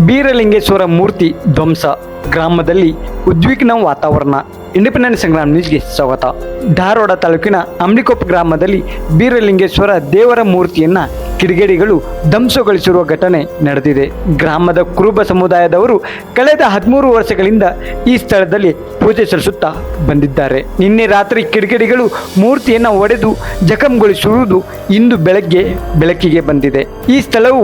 ಬೀರಲಿಂಗೇಶ್ವರ ಮೂರ್ತಿ ಧ್ವಂಸ, ಗ್ರಾಮದಲ್ಲಿ ಉದ್ವಿಗ್ನ ವಾತಾವರಣ. ಇಂಡಿಪೆಂಡೆನ್ಸ್ ಸಂಗ್ರಾಮ್ ನ್ಯೂಸ್ಗೆ ಸ್ವಾಗತ. ಧಾರವಾಡ ತಾಲೂಕಿನ ಅಮ್ಲಿಕೊಪ್ಪ ಗ್ರಾಮದಲ್ಲಿ ಬೀರಲಿಂಗೇಶ್ವರ ದೇವರ ಮೂರ್ತಿಯನ್ನು ಕಿಡಿಗೇಡಿಗಳು ಧ್ವಂಸಗೊಳಿಸಿರುವ ಘಟನೆ ನಡೆದಿದೆ. ಗ್ರಾಮದ ಕುರುಬ ಸಮುದಾಯದವರು ಕಳೆದ 13 ವರ್ಷಗಳಿಂದ ಈ ಸ್ಥಳದಲ್ಲಿ ಪೂಜೆ ಸಲ್ಲಿಸುತ್ತಾ ಬಂದಿದ್ದಾರೆ. ನಿನ್ನೆ ರಾತ್ರಿ ಕಿಡಿಗೇಡಿಗಳು ಮೂರ್ತಿಯನ್ನು ಒಡೆದು ಜಖಂಗೊಳಿಸಿರುವುದು ಇಂದು ಬೆಳಕಿಗೆ ಬಂದಿದೆ. ಈ ಸ್ಥಳವು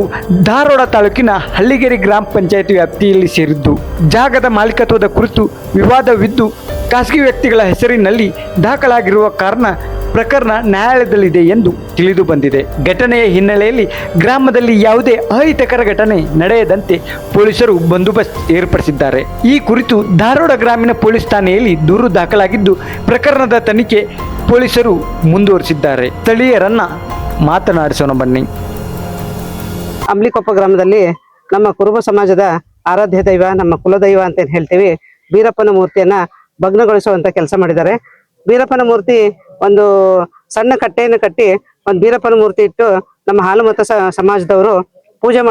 ಧಾರವಾಡ ತಾಲೂಕಿನ ಹಳ್ಳಿಗೆರೆ ಗ್ರಾಮ ಪಂಚಾಯಿತಿ ವ್ಯಾಪ್ತಿಯಲ್ಲಿ ಸೇರಿದ್ದು, ಜಾಗದ ಮಾಲೀಕತ್ವದ ಕುರಿತು ವಿವಾದವಿದ್ದು ಖಾಸಗಿ ವ್ಯಕ್ತಿಗಳ ಹೆಸರಿನಲ್ಲಿ ದಾಖಲಾಗಿರುವ ಕಾರಣ ಪ್ರಕರಣ ನ್ಯಾಯಾಲಯದಲ್ಲಿದೆ ಎಂದು ತಿಳಿದು ಬಂದಿದೆ. ಘಟನೆಯ ಹಿನ್ನೆಲೆಯಲ್ಲಿ ಗ್ರಾಮದಲ್ಲಿ ಯಾವುದೇ ಅಹಿತಕರ ಘಟನೆ ನಡೆಯದಂತೆ ಪೊಲೀಸರು ಬಂದೋಬಸ್ತ್ ಏರ್ಪಡಿಸಿದ್ದಾರೆ. ಈ ಕುರಿತು ಧಾರವಾಡ ಗ್ರಾಮೀಣ ಪೊಲೀಸ್ ಠಾಣೆಯಲ್ಲಿ ದೂರು ದಾಖಲಾಗಿದ್ದು, ಪ್ರಕರಣದ ತನಿಖೆ ಪೊಲೀಸರು ಮುಂದುವರಿಸಿದ್ದಾರೆ. ಸ್ಥಳೀಯರನ್ನ ಮಾತನಾಡಿಸೋಣ ಬನ್ನಿ. ಅಮ್ಲಿಕೊಪ್ಪ ಗ್ರಾಮದಲ್ಲಿ ನಮ್ಮ ಕುರುಬ ಸಮಾಜದ ಆರಾಧ್ಯ ದೈವ, ನಮ್ಮ ಕುಲದೈವ ಅಂತ ಹೇಳ್ತೀವಿ, ಬೀರಪ್ಪನ ಮೂರ್ತಿಯನ್ನ ಭಗ್ನಗೊಳಿಸುವಂತ ಕೆಲಸ ಮಾಡಿದ್ದಾರೆ. ಬೀರಪ್ಪನ ಮೂರ್ತಿ ಒಂದು ಸಣ್ಣ ಕಟ್ಟೆಯನ್ನು ಕಟ್ಟಿ ಒಂದು ಬೀರಪ್ಪನ ಮೂರ್ತಿ ಇಟ್ಟು ನಮ್ಮ ಹಾಲುಮತ ಸಮಾಜದವರು ಪೂಜೆ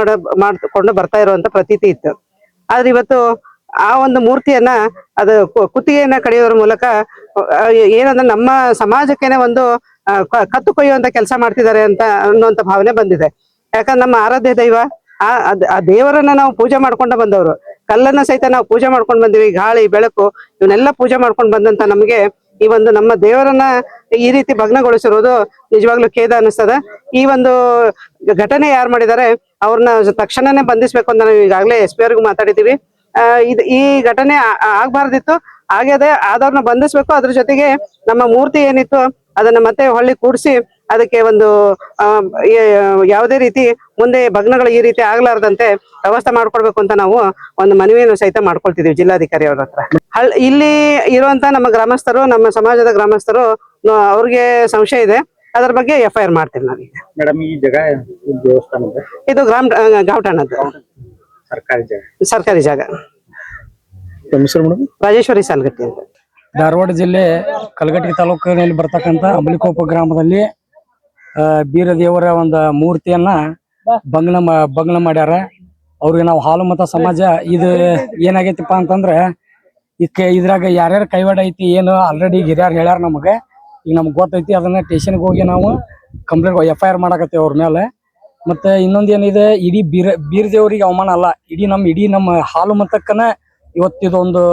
ಮಾಡಿಕೊಂಡು ಬರ್ತಾ ಇರುವಂತ ಪ್ರತೀತಿ ಇತ್ತು. ಆದ್ರೆ ಇವತ್ತು ಆ ಒಂದು ಮೂರ್ತಿಯನ್ನ ಅದು ಕುತ್ತಿಗೆಯನ್ನ ಕಡಿಯೋದ್ರ ಮೂಲಕ ಏನಂದ್ರೆ ನಮ್ಮ ಸಮಾಜಕ್ಕೇನೆ ಒಂದು ಕತ್ತು ಕೊಯ್ಯುವಂತ ಕೆಲಸ ಮಾಡ್ತಿದ್ದಾರೆ ಅಂತ ಅನ್ನುವಂತ ಭಾವನೆ ಬಂದಿದೆ. ಯಾಕಂದ್ರೆ ನಮ್ಮ ಆರಾಧ್ಯ ದೈವ ಆ ದೇವರನ್ನ ನಾವು ಪೂಜೆ ಮಾಡ್ಕೊಂಡ ಬಂದವರು, ಕಲ್ಲನ್ನ ಸಹಿತ ನಾವು ಪೂಜೆ ಮಾಡ್ಕೊಂಡು ಬಂದಿವಿ. ಗಾಳಿ ಬೆಳಕು ಇವನ್ನೆಲ್ಲ ಪೂಜೆ ಮಾಡ್ಕೊಂಡು ಬಂದಂತ ನಮಗೆ ಈ ಒಂದು ನಮ್ಮ ದೇವರನ್ನ ಈ ರೀತಿ ಭಗ್ನಗೊಳಿಸಿರೋದು ನಿಜವಾಗ್ಲೂ ಖೇದ ಅನಿಸ್ತದ. ಈ ಒಂದು ಘಟನೆ ಯಾರು ಮಾಡಿದ್ದಾರೆ ಅವ್ರನ್ನ ತಕ್ಷಣನೇ ಬಂಧಿಸ್ಬೇಕು ಅಂತ ನಾವು ಈಗಾಗಲೇ SP ಅವ್ರಿಗೂ ಮಾತಾಡಿದೀವಿ. ಈ ಘಟನೆ ಆಗ್ಬಾರ್ದಿತ್ತು, ಹಾಗೆ ಆದವ್ರನ್ನ ಬಂಧಿಸ್ಬೇಕು. ಅದ್ರ ಜೊತೆಗೆ ನಮ್ಮ ಮೂರ್ತಿ ಏನಿತ್ತು ಅದನ್ನ ಮತ್ತೆ ಹೊಳ್ಳಿ ಕೂಡಿಸಿ ಅದಕ್ಕೆ ಒಂದು ಯಾವುದೇ ರೀತಿ ಮುಂದೆ ಭಗ್ನಗಳು ಈ ರೀತಿ ಆಗ್ಲಾರ್ದಂತೆ ವ್ಯವಸ್ಥೆ ಮಾಡ್ಕೊಡ್ಬೇಕು ಅಂತ ನಾವು ಒಂದು ಮನವಿಯನ್ನು ಸಹಿತ ಮಾಡ್ಕೊಳ್ತಿದೀವಿ ಜಿಲ್ಲಾಧಿಕಾರಿ ಅವ್ರ ಹತ್ರ. ಇಲ್ಲಿ ಇರುವಂತ ನಮ್ಮ ಗ್ರಾಮಸ್ಥರು, ನಮ್ಮ ಸಮಾಜದ ಗ್ರಾಮಸ್ಥರು, ಅವ್ರಿಗೆ ಸಂಶಯ ಇದೆ, ಅದರ ಬಗ್ಗೆ FIR ಮಾಡ್ತೀವಿ ನಾವೀಗ. ಮೇಡಮ್, ಈ ಜಾಗ ದೇವಸ್ಥಾನದ ಇದು ಗಾವಠಾಣದ್ದು ಸರ್ಕಾರಿ ಜಾಗ. ರಾಜೇಶ್ವರಿ ಸಾಲ್ಗಟ್ಟಿ ಅಂತ. ಧಾರವಾಡ ಜಿಲ್ಲೆ ಕಲಘಟಗಿ ತಾಲೂಕಿನಲ್ಲಿ ಬರ್ತಕ್ಕಂಥ ಅಮ್ಲಿಕೊಪ್ಪ ಗ್ರಾಮದಲ್ಲಿ ಬೀರದೇವರ ಒಂದು ಮೂರ್ತಿಯನ್ನ ಭಗ್ನ ಮಾಡ್ಯಾರ. ಅವ್ರಿಗೆ ನಾವು ಹಾಲುಮತ ಸಮಾಜ ಇದು ಏನಾಗೈತಿಪ್ಪ ಅಂತಂದ್ರೆ ಇದ್ರಾಗ ಯಾರ್ಯಾರ ಕೈವಾಡ ಐತಿ ಏನು ಆಲ್ರೆಡಿ ಹಿರಿಯರ್ ಹೇಳ್ಯಾರ ನಮಗೆ. ಈಗ ನಮ್ಗೆ ಗೊತ್ತೈತಿ, ಅದನ್ನ ಸ್ಟೇಷನ್ಗೆ ಹೋಗಿ ನಾವು ಕಂಪ್ಲೇಂಟ್ FIR ಮಾಡಕತ್ತೇವೆ ಅವ್ರ ಮೇಲೆ. ಮತ್ತೆ ಇನ್ನೊಂದು ಏನಿದೆ, ಇಡೀ ಬೀರದೇವ್ರಿಗೆ ಅವಮಾನ ಅಲ್ಲ, ಇಡೀ ನಮ್ಮ ಹಾಲುಮತಕ್ಕನ ಇವತ್ತಿದೊಂದು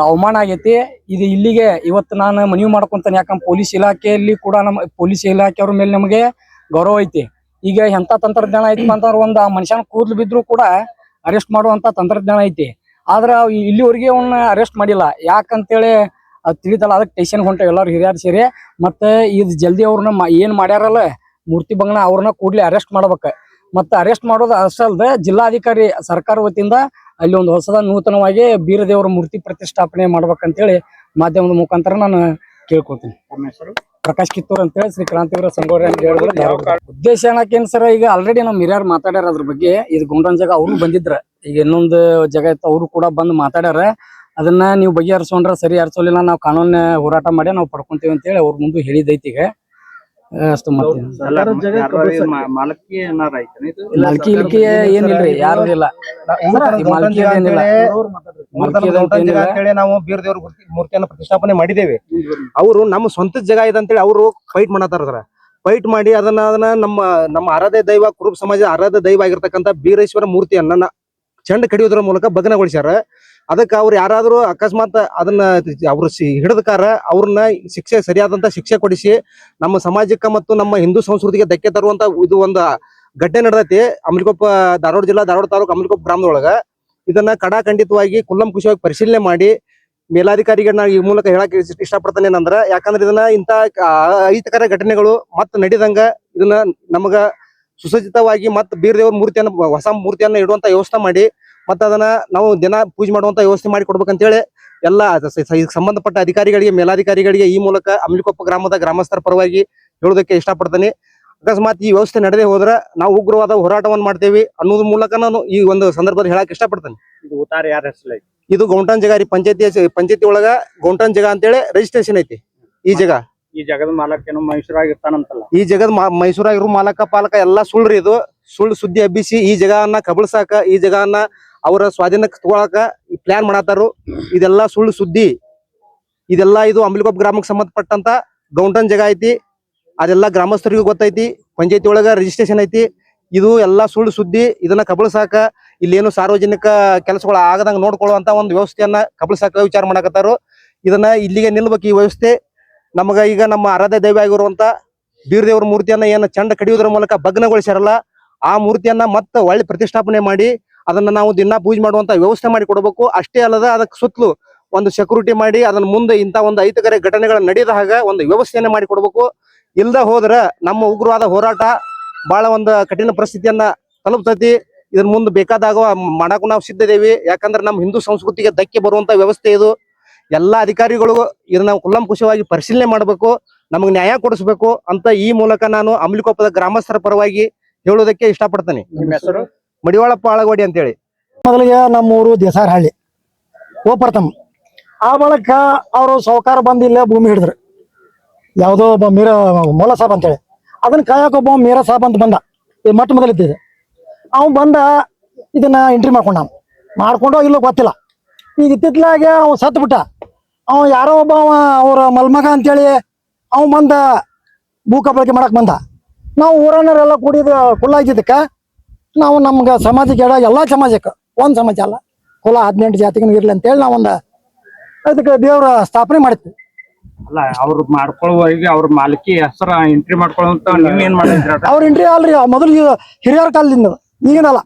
ಅವಮಾನ ಆಗೈತಿ. ಇದು ಇಲ್ಲಿಗೆ ಇವತ್ತು ನಾನು ಮನವಿ ಮಾಡ್ಕೊಂತಾನೆ. ಯಾಕಂದ್ರೆ ಪೊಲೀಸ್ ಇಲಾಖೆಯಲ್ಲಿ ಕೂಡ ನಮ್ಮ ಪೊಲೀಸ್ ಇಲಾಖೆಯವ್ರ ಮೇಲೆ ನಮಗೆ ಗೌರವ ಐತಿ. ಈಗ ಎಂತ ತಂತ್ರಜ್ಞಾನ ಐತಿ ಅಂತಂದ್ರೆ ಒಂದು ಮನುಷ್ಯನ ಕೂದಲು ಬಿದ್ರು ಕೂಡ ಅರೆಸ್ಟ್ ಮಾಡುವಂತ ತಂತ್ರಜ್ಞಾನ ಐತಿ. ಆದ್ರೆ ಇಲ್ಲಿವರೆಗೆ ಅವನ್ನ ಅರೆಸ್ಟ್ ಮಾಡಿಲ್ಲ. ಯಾಕಂತೇಳಿ ಅದು ತಿಳಿತಲ್ಲ, ಅದಕ್ಕೆ ಸ್ಟೇಷನ್ಗೆ ಹೊಂಟೇವೆ ಎಲ್ಲರೂ ಹಿರಿಯರು ಸೇರಿ. ಮತ್ತೆ ಇದು ಜಲ್ದಿ ಅವ್ರನ್ನ ಏನ್ ಮಾಡ್ಯಾರಲ್ಲ ಮೂರ್ತಿ ಭಗ್ನ, ಅವ್ರನ್ನ ಕೂಡ್ಲೆ ಅರೆಸ್ಟ್ ಮಾಡ್ಬೇಕು. ಮತ್ತೆ ಅರೆಸ್ಟ್ ಮಾಡೋದು ಅಷ್ಟಲ್ದ ಜಿಲ್ಲಾಧಿಕಾರಿ ಸರ್ಕಾರ ವತಿಯಿಂದ ಅಲ್ಲಿ ಒಂದು ಹೊಸದ ನೂತನವಾಗಿ ಬೀರದೇವರ ಮೂರ್ತಿ ಪ್ರತಿಷ್ಠಾಪನೆ ಮಾಡ್ಬೇಕಂತೇಳಿ ಮಾಧ್ಯಮದ ಮುಖಾಂತರ ನಾನು ಕೇಳ್ಕೊತೀನಿ. ಪ್ರಕಾಶ್ ಕಿತ್ತೂರ್ ಅಂತೇಳಿ ಶ್ರೀ ಕ್ರಾಂತಿವೀರ ಸಂಗೊಳ್ಳಿ ಅಂತ ಹೇಳಿದ್ರೆ ಉದ್ದೇಶ ಏನಕ್ಕೇನು ಸರ್, ಈಗ ಆಲ್ರೆಡಿ ನಮ್ಮ ಹಿರಿಯರು ಮಾತಾಡ್ಯಾರ ಅದ್ರ ಬಗ್ಗೆ. ಇದು ಗೊಂಡನ್ ಜಾಗ ಅವರು ಬಂದಿದ್ರ, ಈಗ ಇನ್ನೊಂದು ಜಾಗ ಇತ್ತು, ಅವರು ಕೂಡ ಬಂದು ಮಾತಾಡ್ಯಾರ. ಅದನ್ನ ನೀವು ಬಗೆಹರಿಸೋಣ್ರ ಸರಿ, ಹರಿಸೋಲಿಲ್ಲ ನಾವು ಕಾನೂನು ಹೋರಾಟ ಮಾಡಿ ನಾವು ಪಡ್ಕೊಂತೀವಿ ಅಂತೇಳಿ ಅವ್ರ ಮುಂದೆ ಹೇಳಿದೈತಿ. ಈಗ ಅಷ್ಟು ಮಾಲಕಿ ಇಲಿಕೆ ಏನಿಲ್ರಿ, ಯಾರು ಇಲ್ಲ. ನಾವು ಬೀರದೇವ್ರ ಮೂರ್ತಿಯನ್ನ ಪ್ರತಿಷ್ಠಾಪನೆ ಮಾಡಿದ್ದೇವೆ. ಅವರು ನಮ್ಮ ಸ್ವಂತ ಜಾಗ ಇದೆ ಅಂತೇಳಿ ಅವರು ಫೈಟ್ ಮಾಡತಾರ. ಫೈಟ್ ಮಾಡಿ ಅದನ್ನ ನಮ್ಮ ಆರಾಧ್ಯ ದೈವ, ಕುರುಬ ಸಮಾಜದ ಆರಾಧ್ಯ ದೈವ ಆಗಿರ್ತಕ್ಕಂಥ ಬೀರೇಶ್ವರ ಮೂರ್ತಿಯನ್ನ ಚೆಂಡ ಕಡಿಯೋದ್ರ ಮೂಲಕ ಭಗ್ನಗೊಳಿಸ್ಯಾರ. ಅದಕ್ಕೆ ಅವ್ರು ಯಾರಾದ್ರೂ ಅಕಸ್ಮಾತ್ ಅದನ್ನ ಅವ್ರು ಹಿಡಿದಕಾರ ಅವ್ರನ್ನ ಸರಿಯಾದಂತ ಶಿಕ್ಷೆ ಕೊಡಿಸಿ ನಮ್ಮ ಸಮಾಜಕ್ಕೆ ಮತ್ತು ನಮ್ಮ ಹಿಂದೂ ಸಂಸ್ಕೃತಿಗೆ ಧಕ್ಕೆ ತರುವಂತ ಇದು ಒಂದು ಘಟನೆ ನಡೆದೈತಿ ಅಮ್ಲಿಕೊಪ್ಪ, ಧಾರವಾಡ ಜಿಲ್ಲಾ ಧಾರವಾಡ ತಾಲೂಕು ಅಮ್ಲಿಕೊಪ್ಪ ಗ್ರಾಮದೊಳಗ. ಇದನ್ನ ಕಡಾಖಂಡಿತವಾಗಿ ಕುಲ್ಲಂಕುಷವಾಗಿ ಪರಿಶೀಲನೆ ಮಾಡಿ ಮೇಲಾಧಿಕಾರಿಗೆ ನಾನು ಈ ಮೂಲಕ ಹೇಳಕ್ ಇಷ್ಟಪಡ್ತಾನೆ. ಏನಂದ್ರ ಯಾಕಂದ್ರೆ ಇದನ್ನ ಇಂತ ಅಹಿತಕರ ಘಟನೆಗಳು ಮತ್ ನಡಿದಂಗ ಇದನ್ನ ನಮಗ ಸುಸಜ್ಜಿತವಾಗಿ ಮತ್ ಬೀರದೇವ್ರ ಮೂರ್ತಿಯನ್ನ, ಹೊಸ ಮೂರ್ತಿಯನ್ನ ಇಡುವಂತ ವ್ಯವಸ್ಥೆ ಮಾಡಿ ಮತ್ತ ಅದನ್ನ ನಾವು ದಿನ ಪೂಜೆ ಮಾಡುವಂತ ವ್ಯವಸ್ಥೆ ಮಾಡಿ ಕೊಡ್ಬೇಕಂತೇಳಿ ಎಲ್ಲ ಸಂಬಂಧಪಟ್ಟ ಅಧಿಕಾರಿಗಳಿಗೆ, ಮೇಲಾಧಿಕಾರಿಗಳಿಗೆ ಈ ಮೂಲಕ ಅಮ್ಲಿಕೊಪ್ಪ ಗ್ರಾಮದ ಗ್ರಾಮಸ್ಥರ ಪರವಾಗಿ ಹೇಳೋದಕ್ಕೆ ಇಷ್ಟಪಡ್ತೀನಿ. ಅಕಸ್ಮಾತ್ ಈ ವ್ಯವಸ್ಥೆ ನಡೆದೇ ಹೋದ್ರ ನಾವು ಉಗ್ರವಾದ ಹೋರಾಟವನ್ನು ಮಾಡ್ತೇವೆ ಅನ್ನೋದ್ರ ಮೂಲಕ ನಾನು ಈ ಒಂದು ಸಂದರ್ಭದಲ್ಲಿ ಹೇಳಕ್ ಇಷ್ಟಪಡ್ತೇನೆ. ಇದು ಗೌಂಟನ್ ಜಗ ರೀ, ಪಂಚಾಯತಿ ಒಳಗ ಗೌಂಟನ್ ಜಗ ಅಂತೇಳಿ ರಿಜಿಸ್ಟ್ರೇಷನ್ ಐತಿ. ಈ ಜಾಗದ ಮಾಲಕ ಏನೋ ಮೈಸೂರಾಗಿರ್ತಾನಂತಲ್ಲ. ಈ ಜಾಗದ ಮೈಸೂರಾಗಿರೋ ಮಾಲಕ ಪಾಲಕ ಎಲ್ಲಾ ಸುಳ್ಳ್ರಿ. ಇದು ಸುಳ್ಳು ಸುದ್ದಿ ಹಬ್ಬಿಸಿ ಈ ಜಗವನ್ನ ಕಬಳ್ಸಾಕ ಈ ಜಗವನ್ನ ಅವರ ಸ್ವಾಧೀನಕ್ಕೆ ತಗೊಳಕ ಪ್ಲಾನ್ ಮಾಡತ್ತಾರು. ಇದೆಲ್ಲ ಸುಳ್ಳು ಸುದ್ದಿ. ಇದೆಲ್ಲ ಇದು ಅಂಬ್ಲಿಕೊಪ್ಪ ಗ್ರಾಮಕ್ಕೆ ಸಂಬಂಧಪಟ್ಟಂತ ಗೌಂಟನ್ ಜಾಗ ಐತಿ. ಅದೆಲ್ಲ ಗ್ರಾಮಸ್ಥರಿಗೂ ಗೊತ್ತೈತಿ. ಪಂಚಾಯತಿ ಒಳಗ ರಿಜಿಸ್ಟ್ರೇಷನ್ ಐತಿ. ಇದು ಎಲ್ಲಾ ಸುಳ್ಳು ಸುದ್ದಿ. ಇದನ್ನ ಕಬಳ್ಸಾಕ ಇಲ್ಲೇನು ಸಾರ್ವಜನಿಕ ಕೆಲಸಗಳು ಆಗದಂಗ ನೋಡ್ಕೊಳ್ಳುವಂತ ಒಂದು ವ್ಯವಸ್ಥೆಯನ್ನ ಕಬಳ್ಸಾಕ ವಿಚಾರ ಮಾಡಕತ್ತಾರು. ಇದನ್ನ ಇಲ್ಲಿಗೆ ನಿಲ್ಬೇಕು ಈ ವ್ಯವಸ್ಥೆ. ನಮಗ ಈಗ ನಮ್ಮ ಆರಾಧ್ಯ ದೈವ ಆಗಿರುವಂತ ಬೀರದೇವರ ಮೂರ್ತಿಯನ್ನ ಏನು ಚಂಡ ಕಡಿಯೋದ್ರ ಮೂಲಕ ಭಗ್ನಗೊಳಿಸ್ಯಾರಲ್ಲ, ಆ ಮೂರ್ತಿಯನ್ನ ಮತ್ತೆ ಒಳ್ಳೆ ಪ್ರತಿಷ್ಠಾಪನೆ ಮಾಡಿ ಅದನ್ನ ನಾವು ದಿನ ಪೂಜೆ ಮಾಡುವಂತ ವ್ಯವಸ್ಥೆ ಮಾಡಿ ಕೊಡಬೇಕು. ಅಷ್ಟೇ ಅಲ್ಲದ ಅದಕ್ಕೆ ಸುತ್ತಲೂ ಒಂದು ಸೆಕ್ಯೂರಿಟಿ ಮಾಡಿ ಅದನ್ನ ಮುಂದೆ ಇಂತ ಒಂದು ಅಹಿತಕರ ಘಟನೆಗಳ ನಡೆಯದ ಹಾಗ ಒಂದು ವ್ಯವಸ್ಥೆಯನ್ನ ಮಾಡಿ ಕೊಡಬೇಕು. ಇಲ್ದ ಹೋದ್ರ ನಮ್ಮ ಉಗ್ರವಾದ ಹೋರಾಟ ಬಹಳ ಒಂದು ಕಠಿಣ ಪರಿಸ್ಥಿತಿಯನ್ನ ತಲುಪ್ತೈತಿ. ಇದ್ರ ಮುಂದೆ ಬೇಕಾದಾಗ ಮಾಡಕ್ಕೂ ನಾವು ಸಿದ್ಧ ಇದೇವಿ. ಯಾಕಂದ್ರೆ ನಮ್ಮ ಹಿಂದೂ ಸಂಸ್ಕೃತಿಗೆ ಧಕ್ಕೆ ಬರುವಂತ ವ್ಯವಸ್ಥೆ ಇದು. ಎಲ್ಲಾ ಅಧಿಕಾರಿಗಳು ಇದನ್ನ ಕುಲ್ಲಂಕುಷವಾಗಿ ಪರಿಶೀಲನೆ ಮಾಡಬೇಕು, ನಮಗೆ ನ್ಯಾಯ ಕೊಡಿಸ್ಬೇಕು ಅಂತ ಈ ಮೂಲಕ ನಾನು ಅಂಬ್ಲಿಕೊಪ್ಪದ ಗ್ರಾಮಸ್ಥರ ಪರವಾಗಿ ಹೇಳೋದಕ್ಕೆ ಇಷ್ಟಪಡ್ತೇನೆ. ನಿಮ್ಮ ಹೆಸರು? ಮಡಿವಾಳಪ್ಪ ಆಳಗೋಡಿ ಅಂತೇಳಿ. ಮೊದಲಿಗೆ ನಮ್ಮೂರು ದೇಸಾರಹಳ್ಳಿ ಪ್ರಥಮ. ಆ ಬಳಿಕ ಅವರು ಸಾವುಕಾರ ಬಂದು ಇಲ್ಲೇ ಭೂಮಿ ಹಿಡಿದ್ರು. ಯಾವುದೋ ಒಬ್ಬ ಮೊಲ ಸಾಬ್ ಅಂತೇಳಿ ಅದನ್ನ ಕಾಯಕೊಬ್ಬ ಮೀರಾ ಸಾಬ್ ಅಂತ ಬಂದ. ಇದು ಮೊಟ್ಟ ಮೊದಲಿದ್ದಿದೆ. ಅವ್ನು ಬಂದ ಇದನ್ನ ಎಂಟ್ರಿ ಮಾಡ್ಕೊಂಡೋ ಇಲ್ಲೋ ಗೊತ್ತಿಲ್ಲ. ಈಗ ಇತ್ತಿತ್ಲಾಗೆ ಅವ್ನು ಸತ್ತು ಬಿಟ್ಟ. ಅವ ಯಾರೋ ಒಬ್ಬ ಅವ್ರ ಮಲ್ಮಗ ಅಂತೇಳಿ ಅವ್ ಬಂದ ಭೂಕ ಬಳಕೆ ಮಾಡಕ್ ಬಂದ. ನಾವು ಊರನ್ನರೆಲ್ಲ ಕೂಡಿದ ಕುಲ್ಲ ಇದ್ದಿದ್ದಕ್ಕೆ ನಾವು ನಮ್ಗೆ ಸಮಾಜಕ್ಕೆ ಎಲ್ಲ ಸಮಾಜಕ್ಕೆ ಒಂದ್ ಸಮಾಜ ಅಲ್ಲ, ಕುಲ 18 ಜಾತಿಗೂ ಇರ್ಲಿ ಅಂತೇಳಿ ನಾವೊಂದು ಅದಕ್ಕೆ ದೇವ್ರ ಸ್ಥಾಪನೆ ಮಾಡಿದ್ವಿ. ಅಲ್ಲ ಅವ್ರು ಮಾಡ್ಕೊಳ್ಳುವ ಈಗ ಅವ್ರ ಮಾಲಕಿ ಹೆಸರ ಎಂಟ್ರಿ ಮಾಡ್ಕೊಳ್ಳುವಂತ ನೀವ್ ಏನ್ ಮಾಡಿದ್ರಿ? ಅವ್ರ ಎಂಟ್ರಿ ಅಲ್ರಿ ಮೊದಲು ಹಿರಿಯರ ಕಾಲದಿಂದ, ಈಗಿನಲ್ಲ.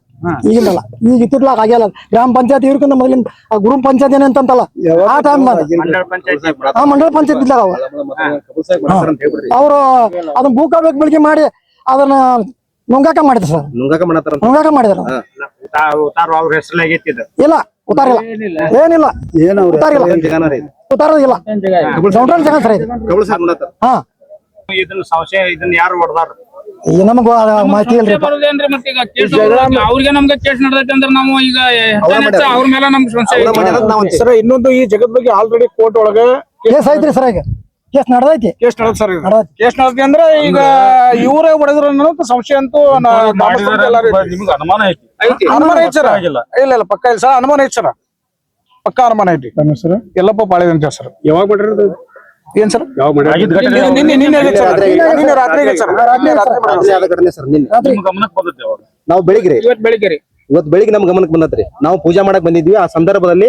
ಈಗ ಇತ್ತಿತ್ಲಾಗ ಆಗ್ಯಾಲ. ಗ್ರಾಮ ಪಂಚಾಯತ್ ಇವ್ರಕ್ಕಿಂತ ಮೊದಲಿನ ಗ್ರೂಪ್ ಪಂಚಾಯತ್ ಏನಂತಲ್ಲ ಆ ಟೈಮ್ ಮಂಡಲ ಪಂಚಾಯತ್ ಇದ್ದಾಗ ಅವರು ಅದನ್ನ ಭೂಕ ಬಳಕೆ ಮಾಡಿ ಅದನ್ನ ನುಂಗಾಕ ಮಾಡಿದ್ರು ಸರ್. ನುಂಗಾಕ ಮಾಡಿದ್ರು. ಅವ್ರ ಹೆಸರಾಗೈತಿದ ಇಲ್ಲ ಉತ್ತಾರಿಲ್ಲ, ಏನಿಲ್ಲ, ಉತ್ತಾರದಿಲ್ಲ. ಸೌಂಡ್ರನ್ ಜಗ ಸರ್ ಇದು. ಹಾ ಇದನ್ನ ಸಂಶಯ ಇದನ್ನ ಯಾರು ಹೊಡೆದಾರ? ಈಗ ನಮಗ ಮಾಹಿತಿ ಇಲ್ರಿ. ಅವ್ರಿಗೆ ನಮ್ಗೆ ಕೇಸ್ ನಡೆದೈತೆ ಅಂದ್ರೆ ನಾವು ಈಗ ಅವ್ರ ಮೇಲೆ ನಮ್ಗೆ ಸಂಶಯ. ಸರ್ ಇನ್ನೊಂದು ಈ ಜಗತ್ ಬಗ್ಗೆ ಆಲ್ರೆಡಿ ಕೋರ್ಟ್ ಒಳಗ ಕೇಸ್ ಐತ್ರಿ ಸರ್. ಈಗ ಕೇಸ್ ನಡೆದೈತಿ. ಕೇಸ್ ನಡೆದ ಸರ್. ಕೇಸ್ ನಡೆದಿ ಅಂದ್ರೆ ಈಗ ಇವರೇ ಹೊಡೆದ್ರ ಅನ್ನೋ ಸಂಶಯ ಅಂತೂ ನಿಮ್ಗೆ ಅನುಮಾನ ಐತಿ? ಅನುಮಾನ ಐತಿ ಸರ್. ಇಲ್ಲ ಪಕ್ಕ ಇಲ್ಲ ಸರ್, ಅನುಮಾನ ಐತಿ ಸರ್. ಪಕ್ಕ ಅನುಮಾನ ಐತಿ ಸರ್. ಎಲ್ಲಪ್ಪ ಬಾಳೆ ಅಂತ ಸರ್. ಯಾವಾಗ ಮಾಡಿರೋದು? ಏನ್ ಸರ್? ನಾವು ಬೆಳಿಗ್ಗೆ ಇವತ್ತು ಬೆಳಿಗ್ಗೆ ನಮ್ ಗಮನಕ್ಕೆ ಬಂದತ್ರಿ. ನಾವು ಪೂಜಾ ಮಾಡಕ್ ಬಂದಿದ್ವಿ. ಆ ಸಂದರ್ಭದಲ್ಲಿ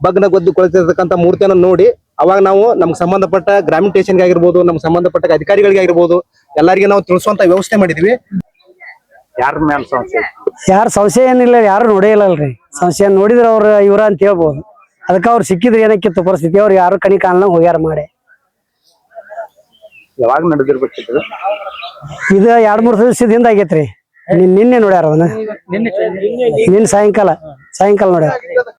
ಭಗ್ನಗೊದ್ದು ಕೊಳಿತಿರ್ತಕ್ಕಂಥ ಮೂರ್ತಿಯನ್ನು ನೋಡಿ ಅವಾಗ ನಾವು ನಮ್ಗೆ ಸಂಬಂಧಪಟ್ಟ ಗ್ರಾಮೀಣ ಸ್ಟೇಷನ್ಗೆ ಆಗಿರ್ಬೋದು, ನಮ್ಗೆ ಸಂಬಂಧಪಟ್ಟ ಅಧಿಕಾರಿಗಳಿಗೆ ಆಗಿರ್ಬೋದು ಎಲ್ಲರಿಗೆ ನಾವು ತಿಳಿಸುವಂತ ವ್ಯವಸ್ಥೆ ಮಾಡಿದ್ವಿ. ಯಾರ ಮೇಲೆ ಸಂಶಯ? ಯಾರು ಸಂಶಯ ಏನಿಲ್ಲ, ಯಾರು ನೋಡೇ ಇಲ್ಲಲ್ರಿ. ಸಂಶಯ ನೋಡಿದ್ರ ಅವ್ರ ಇವ್ರ ಅಂತ ಹೇಳ್ಬೋದು. ಅದಕ್ಕೆ ಅವ್ರು ಸಿಕ್ಕಿದ್ರೆ ಏನಕ್ಕಿತ್ತು ಪರಿಸ್ಥಿತಿ. ಅವ್ರು ಯಾರು ಕಣಿ ಕಾಣಂಗ್ ಹೋಗ್ಯಾರ ಮಾಡಿ. ಯಾವಾಗ ನಡೆದಿರ್ಬೇಕಿತ್ತು? ಇದು 2-3 ದಿವಸದಿಂದ ಆಗೇತ್ರಿ. ನಿನ್ನೆ ನೋಡ್ಯಾರ ಅವನ್ನ. ನಿನ್ನೆ ಸಾಯಂಕಾಲ ನೋಡ್ಯಾರ.